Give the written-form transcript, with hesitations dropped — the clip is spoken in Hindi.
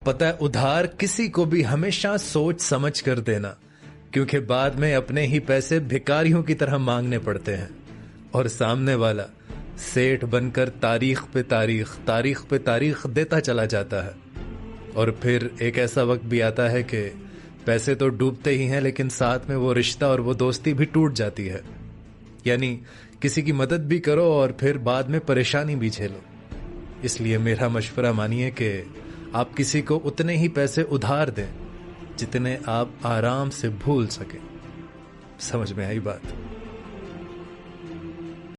पता है, उधार किसी को भी हमेशा सोच समझ कर देना, क्योंकि बाद में अपने ही पैसे भिखारियों की तरह मांगने पड़ते हैं और सामने वाला सेठ बनकर तारीख पे तारीख, तारीख पे तारीख देता चला जाता है। और फिर एक ऐसा वक्त भी आता है कि पैसे तो डूबते ही हैं, लेकिन साथ में वो रिश्ता और वो दोस्ती भी टूट जाती है। यानी किसी की मदद भी करो और फिर बाद में परेशानी भी झेलो। इसलिए मेरा मशवरा मानिए कि आप किसी को उतने ही पैसे उधार दें जितने आप आराम से भूल सकें। समझ में आई बात?